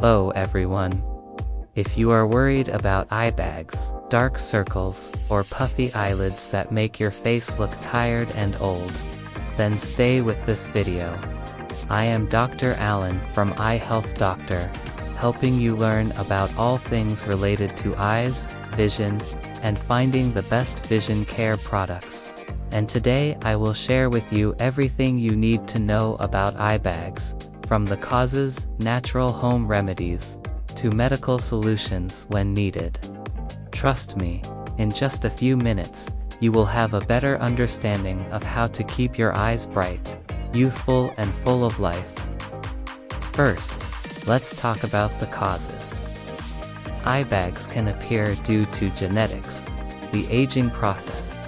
Hello everyone. If you are worried about eye bags, dark circles, or puffy eyelids that make your face look tired and old, then stay with this video. I am Dr. Allen from Eye Health Doctor, helping you learn about all things related to eyes, vision, and finding the best vision care products. And today I will share with you everything you need to know about eye bags, from the causes, natural home remedies, to medical solutions when needed. Trust me, in just a few minutes, you will have a better understanding of how to keep your eyes bright, youthful and full of life. First, let's talk about the causes. Eye bags can appear due to genetics, the aging process,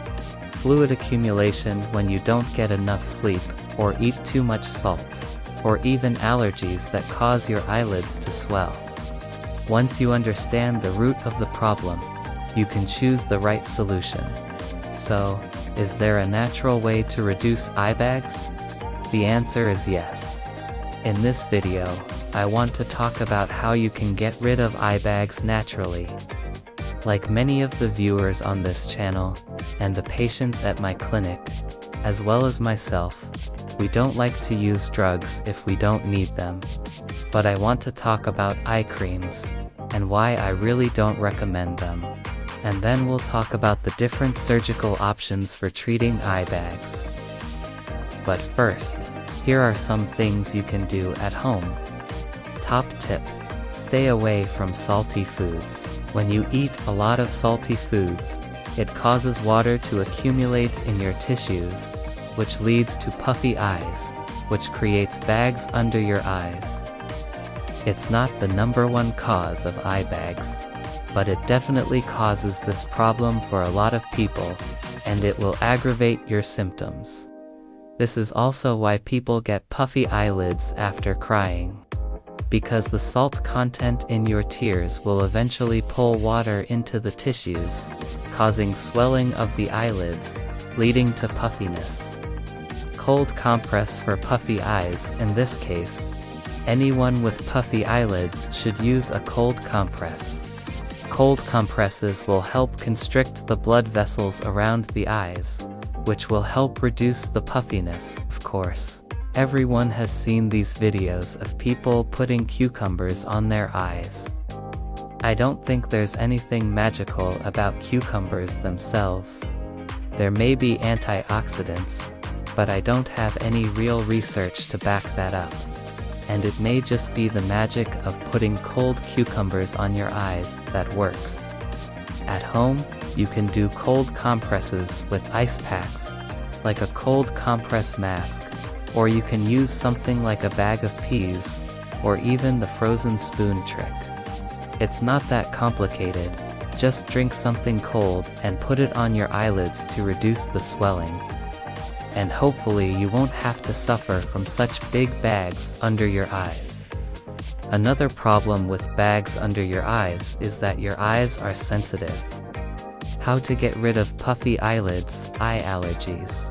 fluid accumulation when you don't get enough sleep or eat too much salt, or even allergies that cause your eyelids to swell. Once you understand the root of the problem, you can choose the right solution. So, is there a natural way to reduce eye bags? The answer is yes. In this video, I want to talk about how you can get rid of eye bags naturally. Like many of the viewers on this channel, and the patients at my clinic, as well as myself, we don't like to use drugs if we don't need them. But I want to talk about eye creams, and why I really don't recommend them. And then we'll talk about the different surgical options for treating eye bags. But first, here are some things you can do at home. Top tip: stay away from salty foods. When you eat a lot of salty foods, it causes water to accumulate in your tissues, which leads to puffy eyes, which creates bags under your eyes. It's not the #1 cause of eye bags, but it definitely causes this problem for a lot of people, and it will aggravate your symptoms. This is also why people get puffy eyelids after crying. Because the salt content in your tears will eventually pull water into the tissues, causing swelling of the eyelids, leading to puffiness. Cold compress for puffy eyes. In this case, anyone with puffy eyelids should use a cold compress. Cold compresses will help constrict the blood vessels around the eyes, which will help reduce the puffiness. Of course, everyone has seen these videos of people putting cucumbers on their eyes. I don't think there's anything magical about cucumbers themselves. There may be antioxidants, but I don't have any real research to back that up. And it may just be the magic of putting cold cucumbers on your eyes that works. At home, you can do cold compresses with ice packs, like a cold compress mask, or you can use something like a bag of peas, or even the frozen spoon trick. It's not that complicated, just drink something cold and put it on your eyelids to reduce the swelling. And hopefully you won't have to suffer from such big bags under your eyes. Another problem with bags under your eyes is that your eyes are sensitive. How to get rid of puffy eyelids, eye allergies.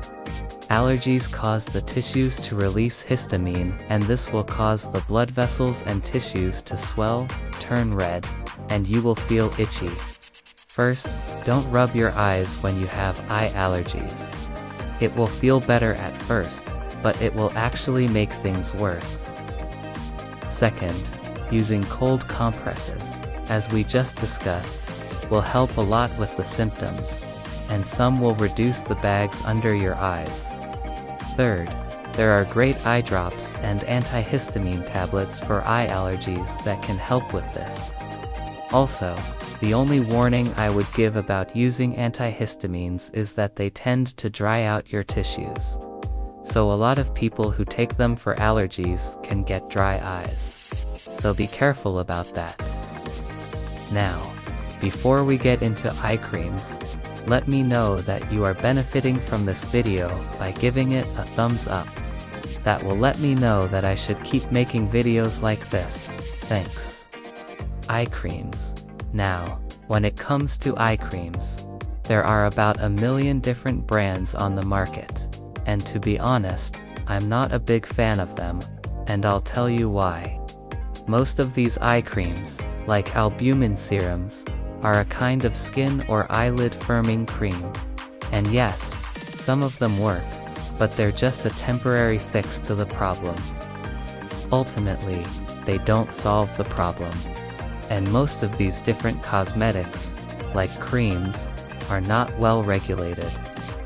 Allergies cause the tissues to release histamine, and this will cause the blood vessels and tissues to swell, turn red, and you will feel itchy. First, don't rub your eyes when you have eye allergies. It will feel better at first, but it will actually make things worse. Second, using cold compresses, as we just discussed, will help a lot with the symptoms, and some will reduce the bags under your eyes. Third, there are great eye drops and antihistamine tablets for eye allergies that can help with this. Also, the only warning I would give about using antihistamines is that they tend to dry out your tissues. So a lot of people who take them for allergies can get dry eyes. So be careful about that. Now, before we get into eye creams, let me know that you are benefiting from this video by giving it a thumbs up. That will let me know that I should keep making videos like this. Thanks. Eye creams. Now, when it comes to eye creams, there are about 1 million different brands on the market, and to be honest, I'm not a big fan of them, and I'll tell you why. Most of these eye creams, like albumin serums, are a kind of skin or eyelid firming cream. And yes, some of them work, but they're just a temporary fix to the problem. Ultimately, they don't solve the problem. And most of these different cosmetics, like creams, are not well regulated.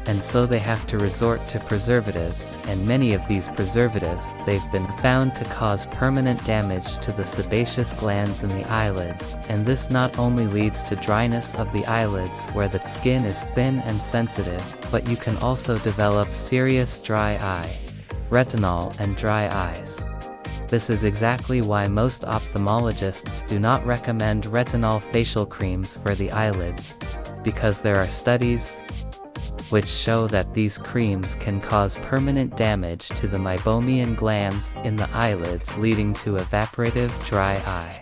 And so they have to resort to preservatives, and many of these preservatives they've been found to cause permanent damage to the sebaceous glands in the eyelids, and this not only leads to dryness of the eyelids where the skin is thin and sensitive, but you can also develop serious dry eye, retinol, and dry eyes. This is exactly why most ophthalmologists do not recommend retinol facial creams for the eyelids, because there are studies which show that these creams can cause permanent damage to the meibomian glands in the eyelids, leading to evaporative dry eye.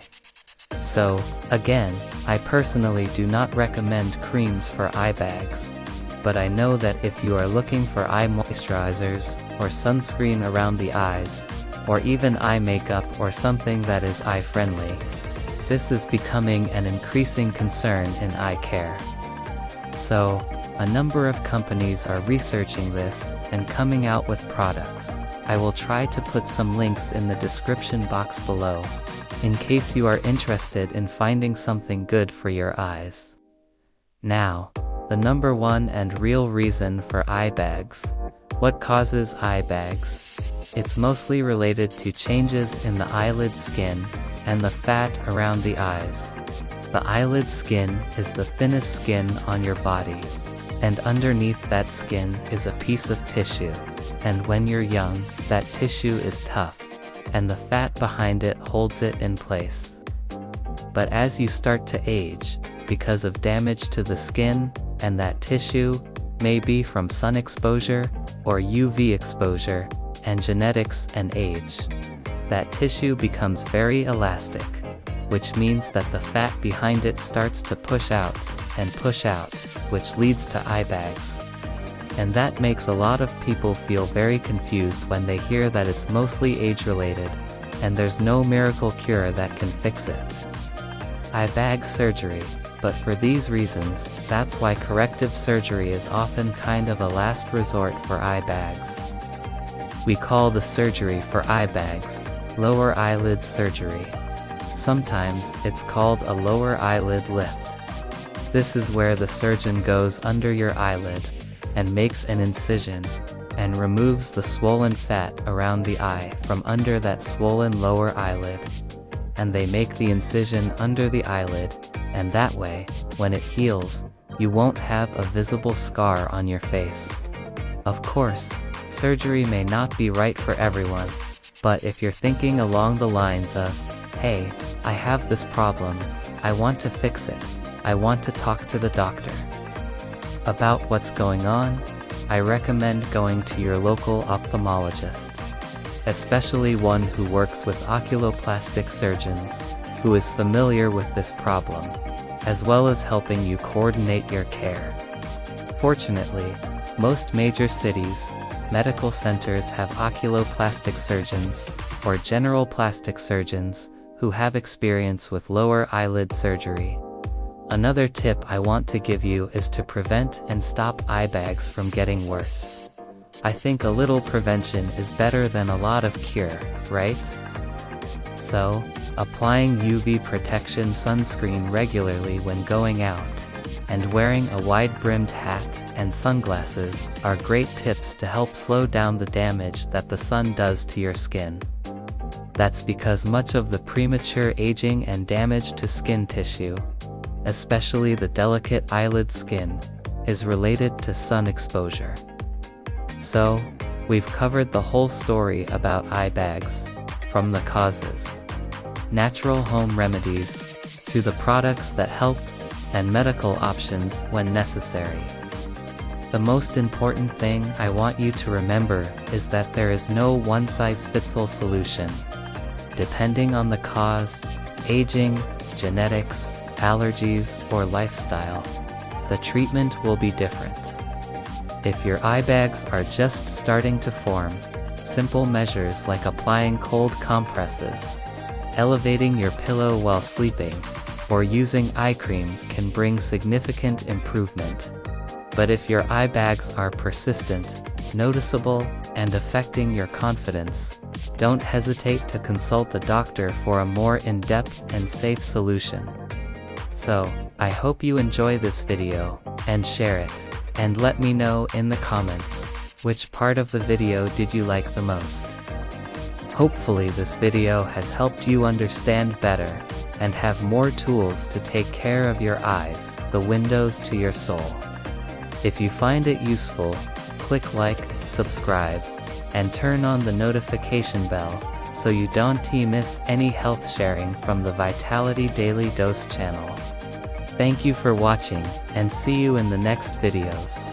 So, again, I personally do not recommend creams for eye bags, but I know that if you are looking for eye moisturizers, or sunscreen around the eyes, or even eye makeup or something that is eye-friendly, this is becoming an increasing concern in eye care. So, a number of companies are researching this and coming out with products. I will try to put some links in the description box below, in case you are interested in finding something good for your eyes. Now, the number one and real reason for eye bags. What causes eye bags? It's mostly related to changes in the eyelid skin and the fat around the eyes. The eyelid skin is the thinnest skin on your body, and underneath that skin is a piece of tissue, and when you're young, that tissue is tough, and the fat behind it holds it in place. But as you start to age, because of damage to the skin, and that tissue, may be from sun exposure, or UV exposure, and genetics and age, that tissue becomes very elastic, which means that the fat behind it starts to push out, which leads to eye bags. And that makes a lot of people feel very confused when they hear that it's mostly age-related, and there's no miracle cure that can fix it. Eye bag surgery. But for these reasons, that's why corrective surgery is often kind of a last resort for eye bags. We call the surgery for eye bags lower eyelid surgery. Sometimes it's called a lower eyelid lift. This is where the surgeon goes under your eyelid and makes an incision and removes the swollen fat around the eye from under that swollen lower eyelid. And they make the incision under the eyelid, and that way, when it heals, you won't have a visible scar on your face. Of course, surgery may not be right for everyone, but if you're thinking along the lines of, hey, I have this problem, I want to fix it, I want to talk to the doctor about what's going on, I recommend going to your local ophthalmologist, especially one who works with oculoplastic surgeons, who is familiar with this problem, as well as helping you coordinate your care. Fortunately, most major cities, medical centers have oculoplastic surgeons, or general plastic surgeons, who have experience with lower eyelid surgery. Another tip I want to give you is to prevent and stop eye bags from getting worse. I think a little prevention is better than a lot of cure, right? So, applying UV protection sunscreen regularly when going out, and wearing a wide-brimmed hat and sunglasses are great tips to help slow down the damage that the sun does to your skin. That's because much of the premature aging and damage to skin tissue, especially the delicate eyelid skin, is related to sun exposure. So, we've covered the whole story about eye bags, from the causes, natural home remedies, to the products that help, and medical options when necessary. The most important thing I want you to remember is that there is no one-size-fits-all solution. Depending on the cause, aging, genetics, allergies, or lifestyle, the treatment will be different. If your eye bags are just starting to form, simple measures like applying cold compresses, Elevating your pillow while sleeping, or using eye cream can bring significant improvement. But if your eye bags are persistent, noticeable, and affecting your confidence, don't hesitate to consult a doctor for a more in-depth and safe solution. So, I hope you enjoy this video, and share it, and let me know in the comments, which part of the video did you like the most. Hopefully this video has helped you understand better, and have more tools to take care of your eyes, the windows to your soul. If you find it useful, click like, subscribe, and turn on the notification bell, so you don't miss any health sharing from the Vitality Daily Dose channel. Thank you for watching, and see you in the next videos.